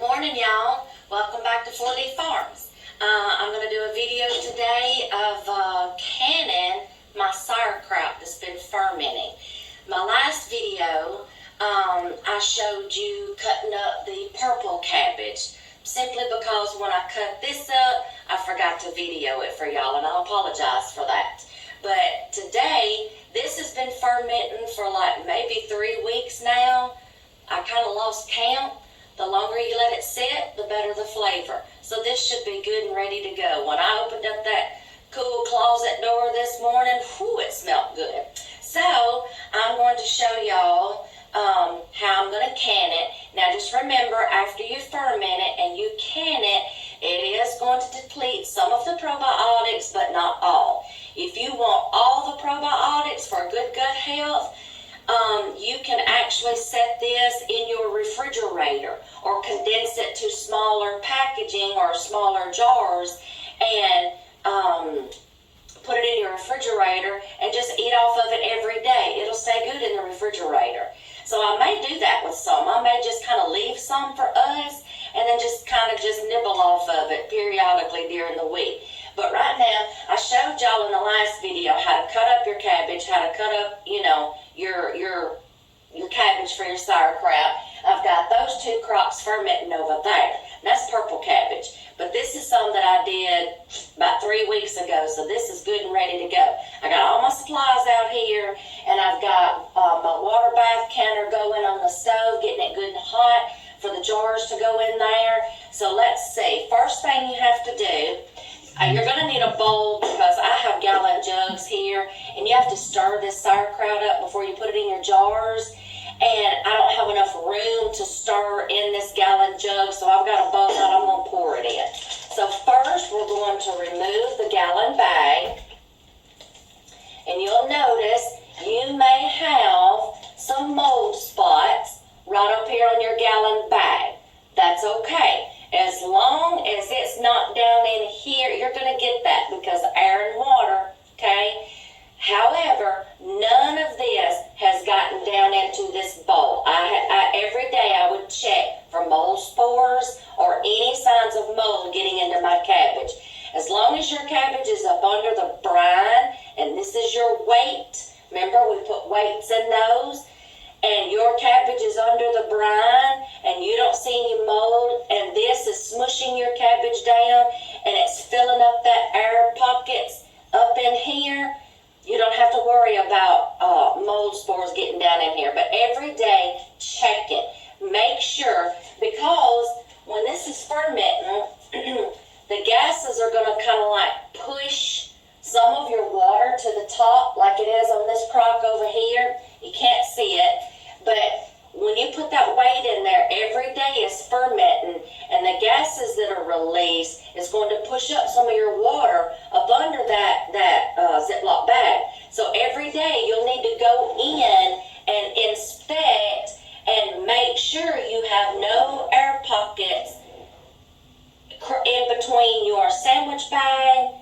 morning, y'all. Welcome back to 4D Farms. I'm going to do a video today of canning my sauerkraut that's been fermenting. My last video, I showed you cutting up the purple cabbage, simply because when I cut this up, I forgot to video it for y'all, and I apologize for that. But today, this has been fermenting for like maybe 3 weeks now. I kind of lost count. The longer you let it sit, the better the flavor. So this should be good and ready to go. When I opened up that cool closet door this morning, whew, it smelled good. So I'm going to show y'all how I'm going to can it. Now just remember, after you ferment it and you can it, it is going to deplete some of the probiotics, but not all. If you want all the probiotics for good gut health, you can actually set this in your refrigerator or condense it to smaller packaging or smaller jars and put it in your refrigerator and just eat off of it every day. It'll stay good in the refrigerator. So I may do that with some. I may just kind of leave some for us and then just kind of just nibble off of it periodically during the week. But right now, I showed y'all in the last video how to cut up your cabbage, how to cut up, your cabbage for your sauerkraut. I've got those 2 crocks fermenting over there. That's purple cabbage. But this is some that I did about 3 weeks ago, so this is good and ready to go. I got all my supplies out here, and I've got my water bath counter going on the stove, getting it good and hot for the jars to go in there. So let's see. First thing you have to do, you're going to need a bowl because I have gallon jugs here, and you have to stir this sauerkraut up before you put it in your jars. And I don't have enough room to stir in this gallon jug, so I've got a bowl that I'm going to pour it in. So first, we're going to remove the gallon bag. And you'll notice you may have some mold spots right up here on your gallon bag. That's okay. As long as it's not down in here, you're going to get that because air and water, okay? However, none of this has gotten down into this bowl. Every day I would check for mold spores or any signs of mold getting into my cabbage. As long as your cabbage is up under the brine, and this is your weight, remember we put weights in those, and your cabbage is under the brine and you don't see any mold, and this is smushing your cabbage down and it's filling up that air pockets up in here, you don't have to worry about mold spores getting down in here. But every day, check it. Make sure, because when this is fermenting, the gases are going to kind of like push some of your water to the top like it is on this crock over here. You can't see it, but when you put that weight in there, every day is fermenting, and the gases that are released is going to push up some of your water up under that Ziploc bag. So every day you'll need to go in and inspect and make sure you have no air pockets in between your sandwich bag,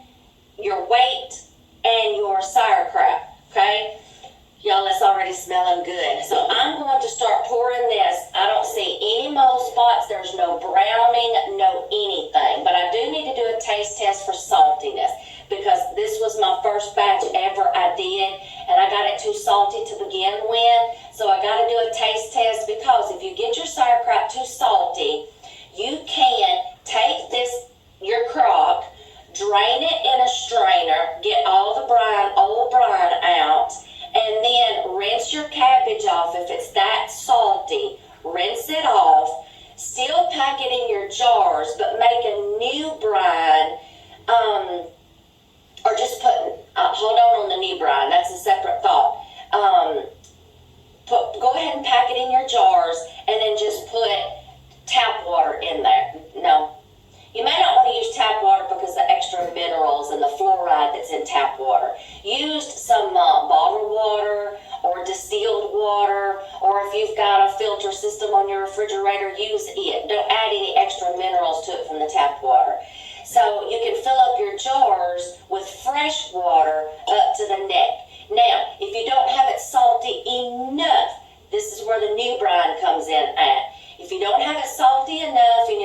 your weight, and your sauerkraut, okay? Y'all, it's already smelling good. So I'm going to start pouring this. I don't see any mold spots. There's no browning, no anything. But I do need to do a taste test for saltiness because this was my first batch ever I did, and I got it too salty to begin with. So I got to do a taste test because if you get your sauerkraut too salty, you can take your crock, drain it in a strainer, get all the old brine out, and then rinse your cabbage off. If it's that salty, rinse it off. Still pack it in your jars, but make a new brine, or just hold on the new brine. That's a separate thought. Go ahead and pack it in your jars, and then just put tap water in there. No. You may not want to use tap water because of the extra minerals and the fluoride that's in tap water. Use some bottled water or distilled water, or if you've got a filter system on your refrigerator, use it. Don't add any extra minerals to it from the tap water. So you can fill up your jars with fresh water up to the neck. Now, if you don't have it salty enough, this is where the new brine comes in at. If you don't have it salty enough and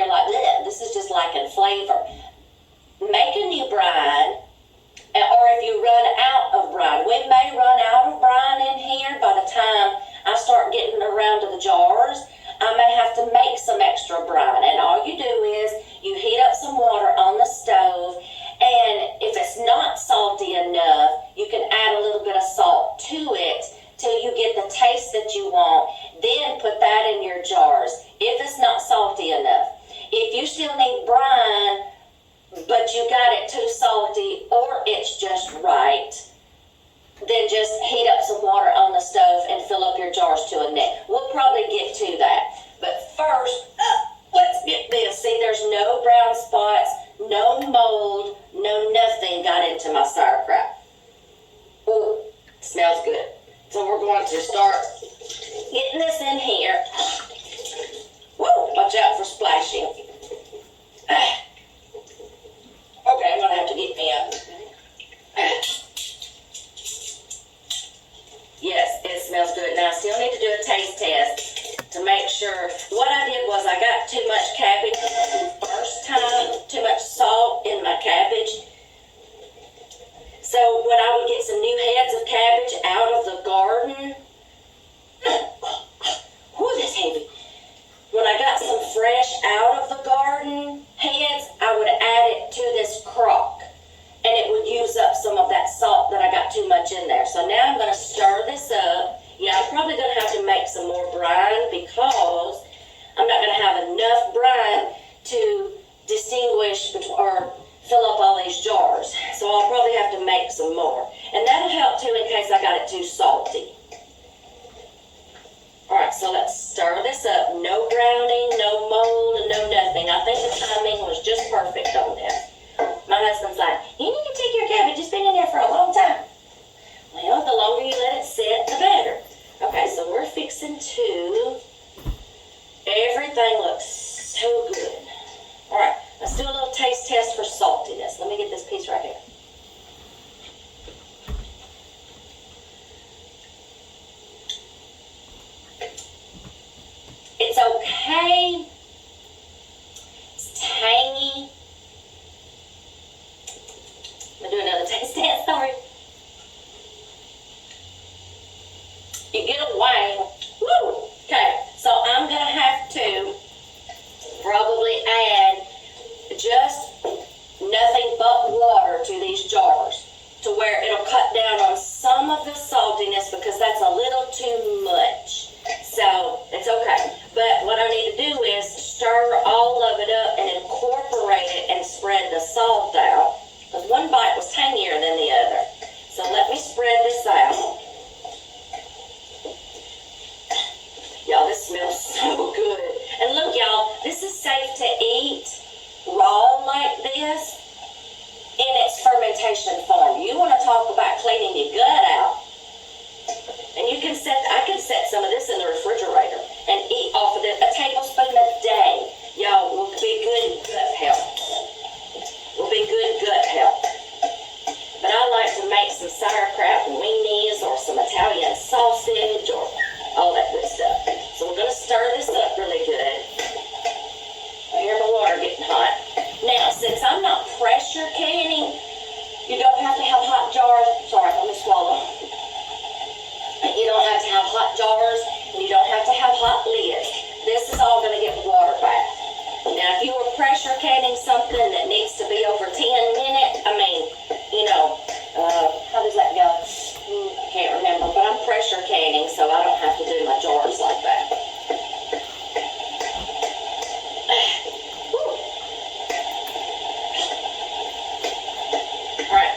to it till you get the taste that you want. Then put that in your jars if it's not salty enough. If you still need brine, but you got it too salty or it's just right, then just heat up some water on the stove and fill up your jars to a neck. We'll probably get to that. But first, let's get this. See, there's no brown spots, no mold, no nothing got into my sauerkraut. Ooh, smells good. So we're going to start getting this in here. Woo, watch out for splashing. Okay, I'm going to have to get me up. Yes, it smells good. Now, I still need to do a taste test to make sure. What I did was I got too much cabbage the first time, too much salt in my cabbage. So when I would get some new heads of cabbage out of the garden, whoo, that's heavy. When I got some fresh out of the garden heads, I would add it to this crock, and it would use up some of that salt that I got too much in there. So now I'm going to stir this up. Yeah, I'm probably going to have to make some more brine because I'm not going to have enough brine to distinguish or fill up all these jars. So I'll probably have to make some more. And that'll help too in case I got it too salty. Alright, so let's stir this up. No browning, no mold, no nothing. I think the timing was just perfect on this. My husband's like, you need to take your cabbage. It's been in there for a long time. Well, the longer you let it sit, the better. Okay, so we're fixing to. Everything looks so good. Alright, let's do a little taste test for saltiness. Let me get this piece right here. It's okay. It's tangy. I'm gonna do another taste test, sorry. You get away. Woo! Okay, so I'm gonna have to probably add just nothing but water to these jars to where it'll cut down on some of the saltiness because that's a little too much. So it's okay. But what I need to do is stir all of it up and incorporate it and spread the salt out. Because one bite was tangier than the other. So let me spread this out. Y'all, this smells so good. And look, y'all, this is safe to eat raw like this in its fermentation form. You want to talk about cleaning your gut out. And you can I can set some of this in the refrigerator and eat off of it. A tablespoon a day, y'all, will be good gut health. Will be good gut health. But I like to make some sauerkraut and weenies or some Italian sausage or all that good stuff. So we're going to stir this up really good. I hear my water getting hot. Now, since I'm not pressure canning, you don't have to have hot jars. Sorry, let me swallow. You don't have to have hot jars, and you don't have to have hot lids. This is all going to get water back. Now, if you were pressure canning something that needs to be over 10 minutes, how does that go? I can't remember, but I'm pressure canning, so I don't have to do my jars like that. Alright,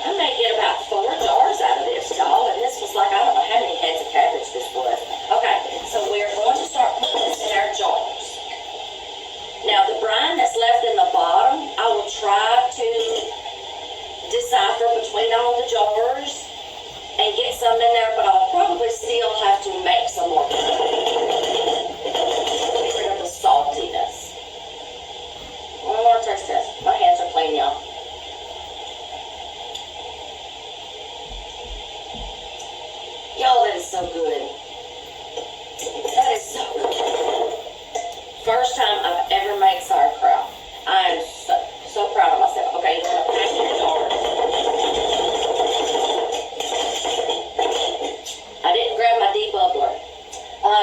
I may get about 4 jars out of this, y'all, and this was like, I don't know how many heads of cabbage this was. Okay, so we're going to start putting this in our jars. Now, the brine that's left in the bottom, I will try to decipher between all the jars and get some in there, but I'll probably still have to make some more. Get rid of the saltiness. One more taste test. My hands are clean, y'all. Y'all, that is so good. That is so good. First time I've ever made sauerkraut. I am so proud of myself. Okay, you're going to pack your jars. I didn't grab my debubbler.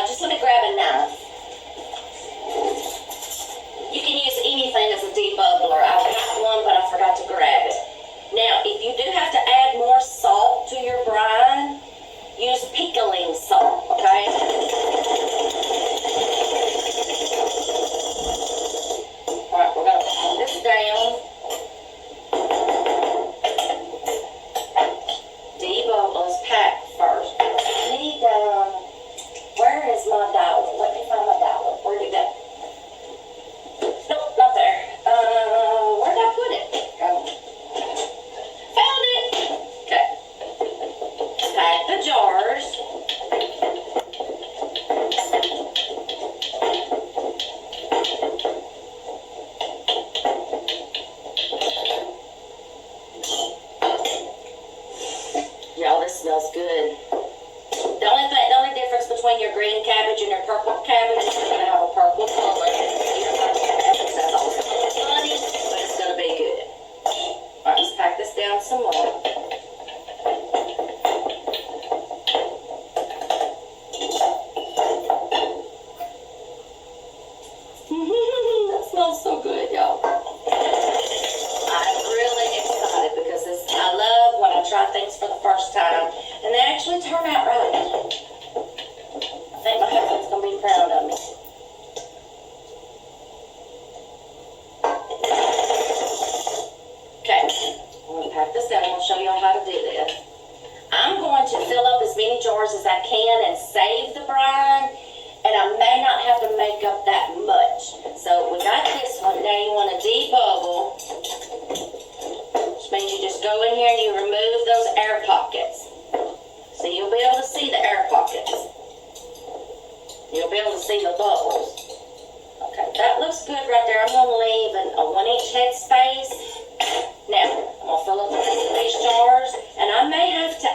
Just let me grab a knife. You can use anything as a debubbler. I've got one, but I forgot to grab it. Now, if you do have to add more salt to your brine, out right. I think my husband's going to be proud of me. Okay, I'm going to pack this down. I'm going to show y'all how to do this. I'm going to fill up as many jars as I can and save the brine, and I may not have to make up that much. So we got this one. Now you want to debubble, which means you just go in here and you remove those air pockets. So you'll be able to see the air pockets. You'll be able to see the bubbles. Okay, that looks good right there. I'm going to leave a 1-inch head space. Now, I'm going to fill up the rest of these jars, and I may have to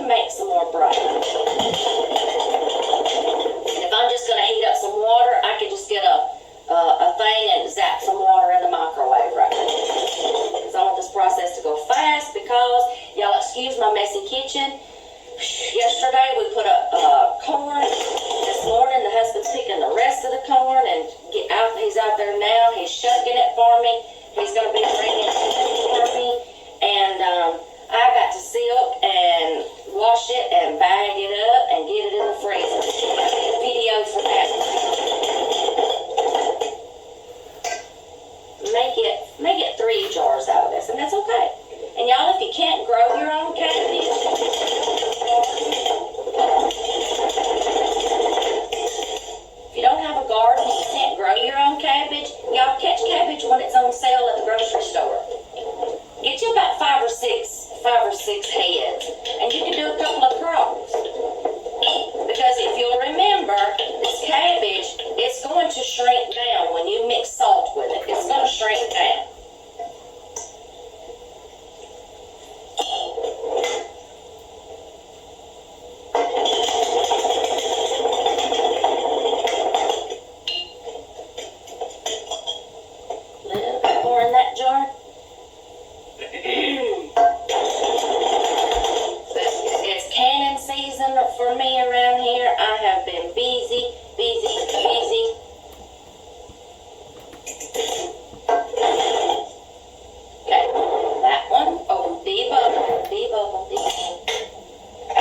make some more brine. And if I'm just going to heat up some water, I can just get a thing and zap some water in the microwave right now. Because I want this process to go fast, because, y'all excuse my messy kitchen. Yesterday we put up corn. This morning the husband's picking the rest of the corn and he's out there now. He's shucking it for me. He's going to be bringing it for me. And I got to silk and wash it and bag it up and get it in the freezer. I'll get a video for that. May get 3 jars out of this, and that's okay. And y'all, if you can't grow your own cabbage, if you don't have a garden, you can't grow your own cabbage, y'all catch cabbage when it's on sale at the grocery store. Get you about 5 or 6 heads, and you can do a couple of crocks. Because if you'll remember, this cabbage, it's going to shrink down when you mix salt with it. It's going to shrink down. A little bit more in that jar. It's canning season for me around here. I have been busy. Okay, that one. Oh, debubble.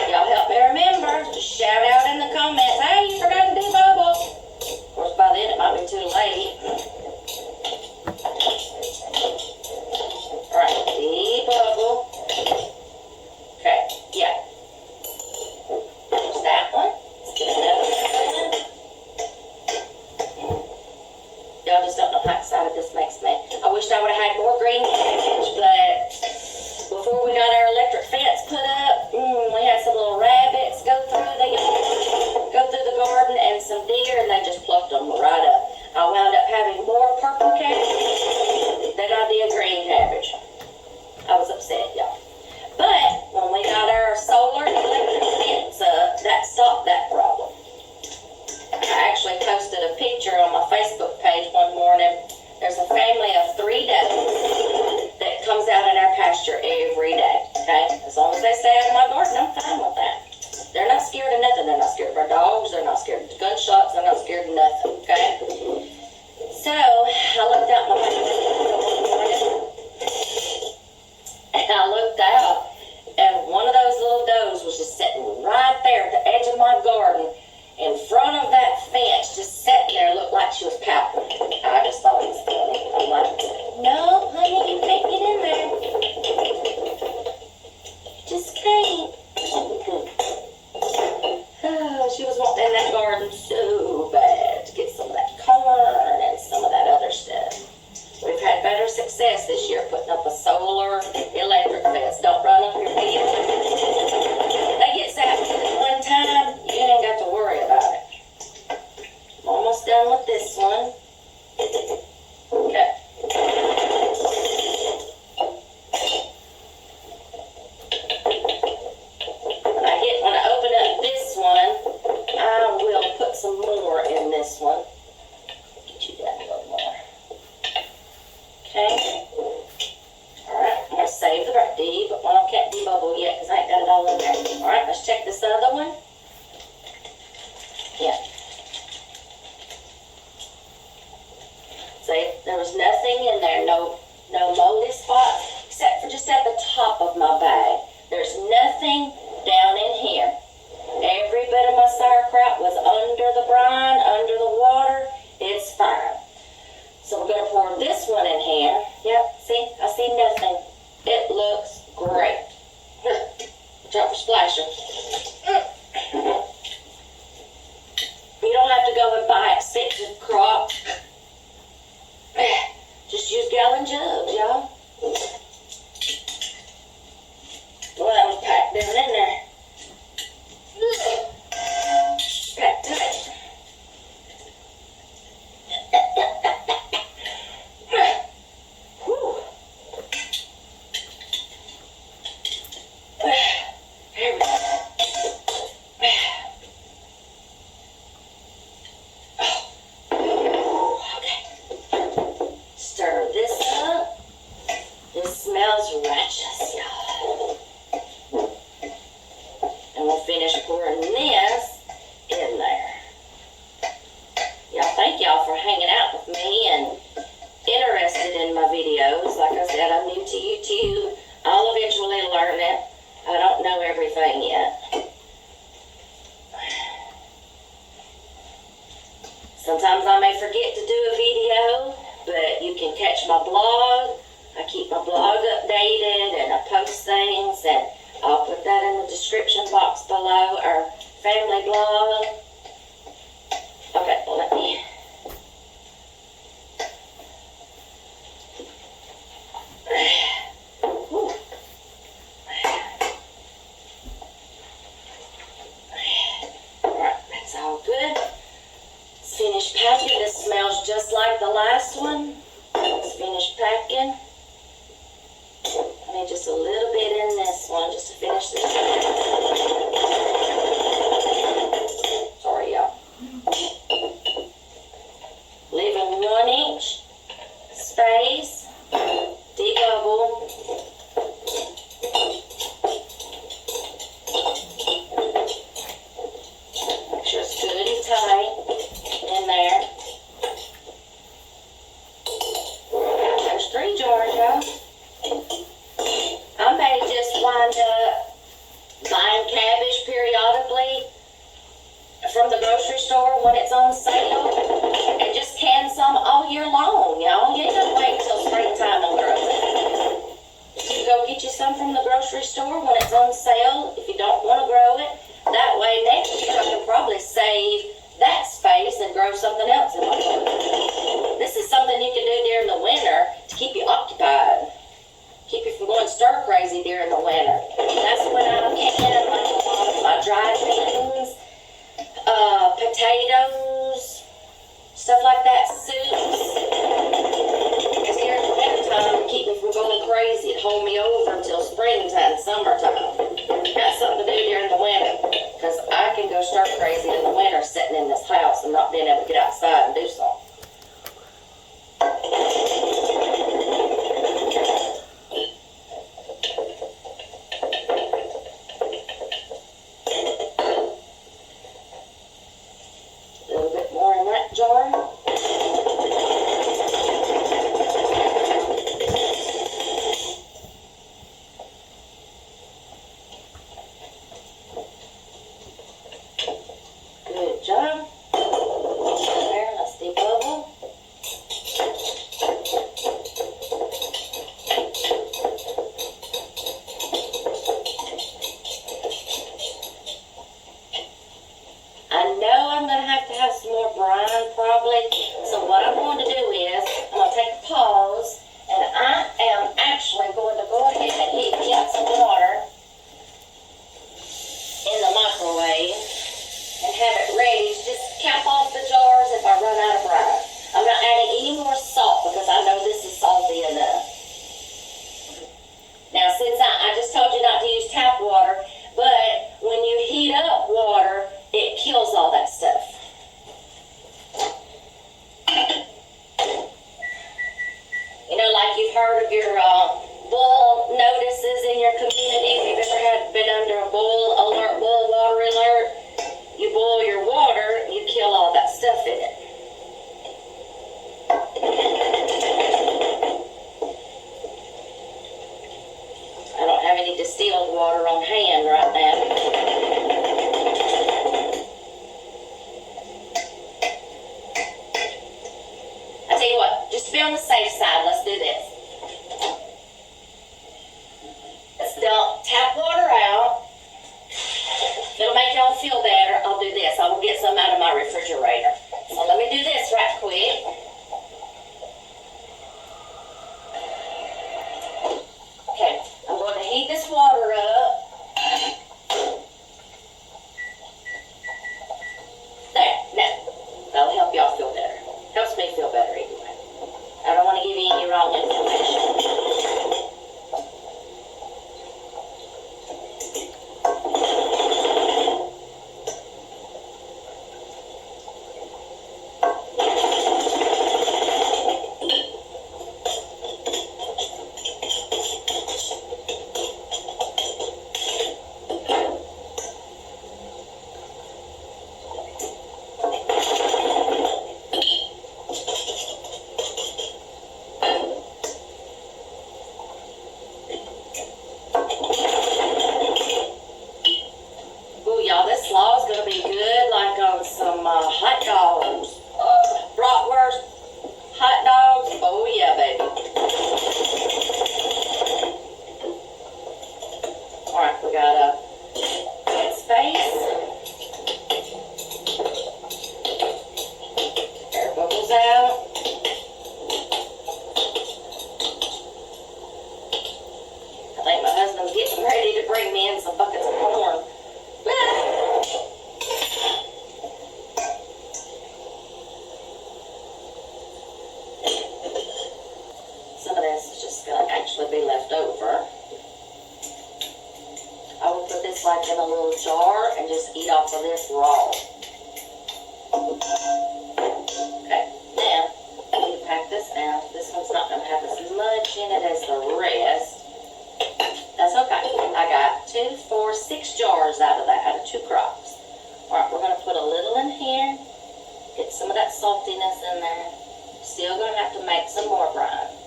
Y'all help me remember. Just shout out in the comments, hey, you forgot to debubble. Of course, by then it might be too late. Alright, debubble. Okay, yeah. There's that one. Let's get another one. Y'all just don't know how excited this makes me. I wished I would have had more green cabbage, but before we got our electric fence put up, we had some little rabbits go through the garden and some deer, and they just plucked them right up. I wound up having more purple cabbage than I did green cabbage. I was upset, y'all. But when we got our solar electric fence up, that stopped that problem. I actually posted a picture on my Facebook page one morning. There's a family of 3 does that comes out in our pasture every day, okay? As long as they stay out of my garden, I'm fine with that. They're not scared of nothing. They're not scared of our dogs. They're not scared of gunshots. They're not scared of nothing, okay? So, I looked out my window one morning, and I looked out, and one of those little does was just sitting right there at the edge of my garden, in front of that fence, just sitting there, looked like she was pouting. I just thought it was funny. I'm like, no, honey, you can't get in there. Just can't. Oh, she was wanting in that garden so bad to get some of that corn and some of that other stuff. We've had better success this year putting up a solar electric fence. Don't run up your field. They get zapped one time, you ain't got to worry about it. I'm almost done with this one. Okay. nothing down in here. Every bit of my sauerkraut was under the brine, under the water. It's fine. So we're going to pour this one in here. Yep, see? I see nothing. It looks great. Drop a splasher. You don't have to go and buy expensive crock. Just use gallon jugs, y'all. Well, that was packed down in there. Packed tight. Whew. Here we go. Stir this up. This smells righteous, y'all. And we'll finish pouring this in there. Y'all, thank y'all for hanging out with me and interested in my videos. Like I said, I'm new to YouTube. I'll eventually learn it. I don't know everything yet. Sometimes I may forget to do a video, but you can catch my blog. I keep my blog updated and I post things, and I'll put that in the description box below, our family blog. Okay, well, let me... Whew. Alright, that's all good. Let's finish packing. This smells just like the last one. Let's finish packing. I need just a little bit in this one just to finish this. Sorry, y'all. Leaving 1 inch space. Debubble. Make sure it's good and tight in there. There's 3 jars, y'all. I may just wind up buying cabbage periodically from the grocery store when it's on sale and just can some all year long, y'all. You ain't gonna wait till springtime and grow it. You go get you some from the grocery store when it's on sale if you don't want to grow it. That way next year I can probably save that space and grow something else in my garden. This is something you can do during the winter to keep you occupied. Keep you from going stir crazy during the winter. That's when I can like a lot of my dried beans, potatoes, stuff like that, soups. Because during the winter time, to keep me from going crazy, it hold me over until springtime, summertime. Got something to do during the winter. Because I can go stir crazy in the winter sitting in this house and not being able to get outside and do We got a headspace. Air bubbles out. I think my husband's getting ready to bring me in some buckets of corn. Some of this is just going to actually be left over. I will put this like in a little jar and just eat off of this raw. Okay, now I need to pack this out. This one's not going to have as much in it as the rest. That's okay. I got 2, 4, 6 jars out of that, out of 2 crocks. Alright, we're going to put a little in here. Get some of that saltiness in there. Still going to have to make some more brine.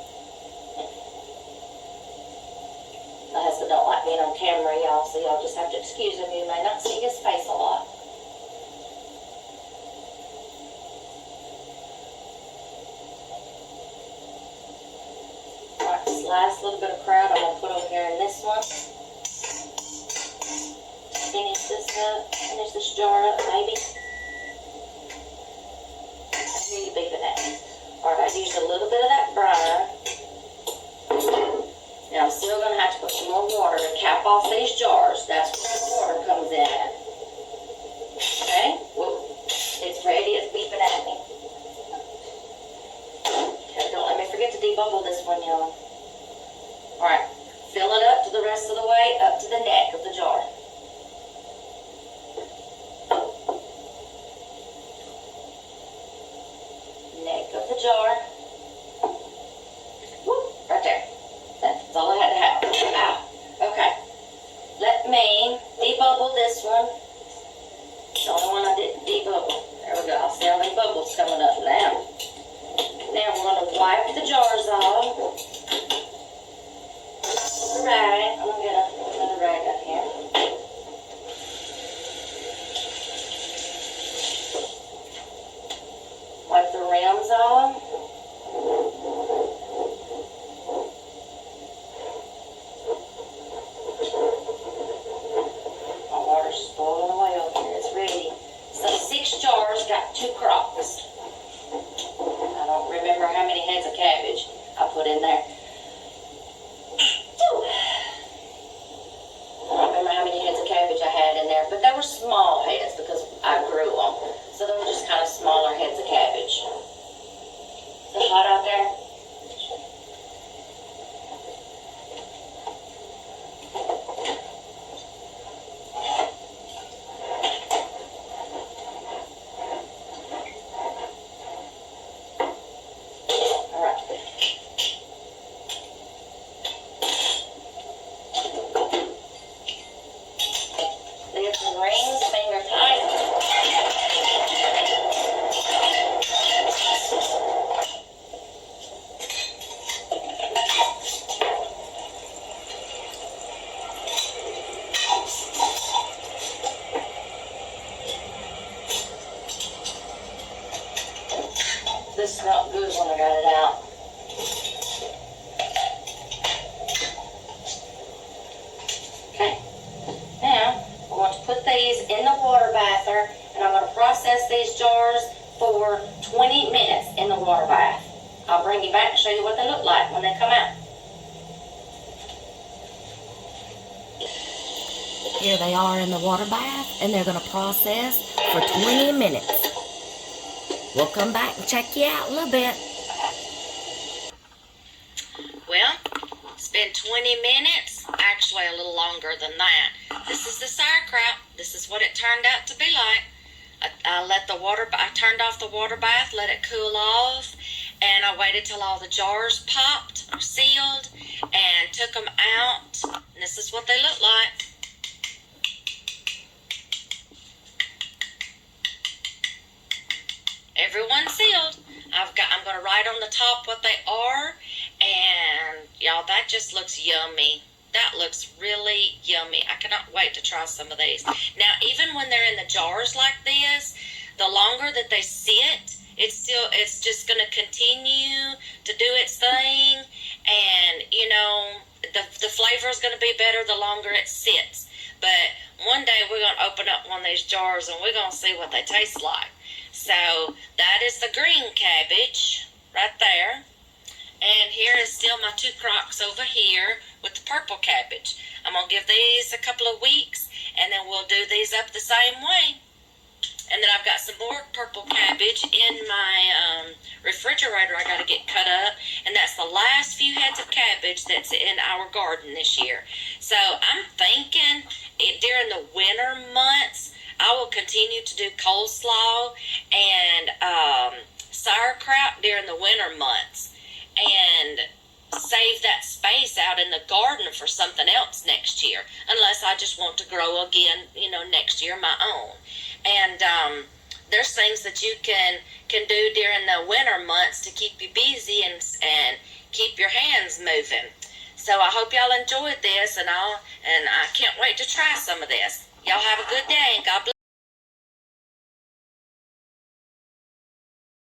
My husband don't like being on camera, y'all, so y'all just have to excuse him. You may not see his face a lot. Alright, this last little bit of kraut I'm going to put over here in this one. Finish this up. Finish this jar up, baby. I hear you beeping at me. Alright, I used a little bit of that brine. Now I'm still going to have to put some more water to cap off these jars. That's where the water comes in at. Okay? Whoa. It's ready. It's beeping at me. Okay, don't let me forget to debubble this one, y'all. Alright. Fill it up to the rest of the way, up to the neck of the jar. Neck of the jar. Whoop, right there. That's all I had to have. Ow. Okay. Let me debubble this one. The only one I didn't debubble. There we go. I'll see all them bubbles coming up now. Now we're going to wipe the jars off. Rag. I'm going to get another rag up here. Wipe the rims off. My water's boiling away over here. It's ready. So 6 jars got 2 crocks. I don't remember how many heads of cabbage I put in there. I don't remember how many heads of cabbage I had in there, but they were small heads because I grew them. So they were just kind of smaller heads of cabbage. Is it hot out there? Rings, finger tight. This smelled good when I got it out. Okay. Now, I'm going to put these in the water bather, and I'm going to process these jars for 20 minutes in the water bath. I'll bring you back and show you what they look like when they come out. Here they are in the water bath, and they're going to process for 20 minutes. We'll come back and check you out in a little bit. Well, it's been 20 minutes, actually a little longer than that. This is the sauerkraut. This is what it turned out to be like. I turned off the water bath, let it cool off, and I waited till all the jars popped or sealed and took them out. And this is what they look like. Everyone's sealed. I'm going to write on the top what they are, and y'all, that just looks yummy. That looks really yummy. I cannot wait to try some of these. Now, even when they're in the jars like this, the longer that they sit, it's just going to continue to do its thing, and you know, the flavor is going to be better the longer it sits. But one day we're going to open up one of these jars and we're going to see what they taste like. So that is the green cabbage right there. And here is still my 2 crocks over here with the purple cabbage. I'm going to give these a couple of weeks, and then we'll do these up the same way. And then I've got some more purple cabbage in my refrigerator I got to get cut up. And that's the last few heads of cabbage that's in our garden this year. So I'm thinking during the winter months, I will continue to do coleslaw and sauerkraut during the winter months. And save that space out in the garden for something else next year, unless I just want to grow again, next year my own. And there's things that you can do during the winter months to keep you busy and keep your hands moving. So I hope y'all enjoyed this, and I can't wait to try some of this. Y'all have a good day, and God bless.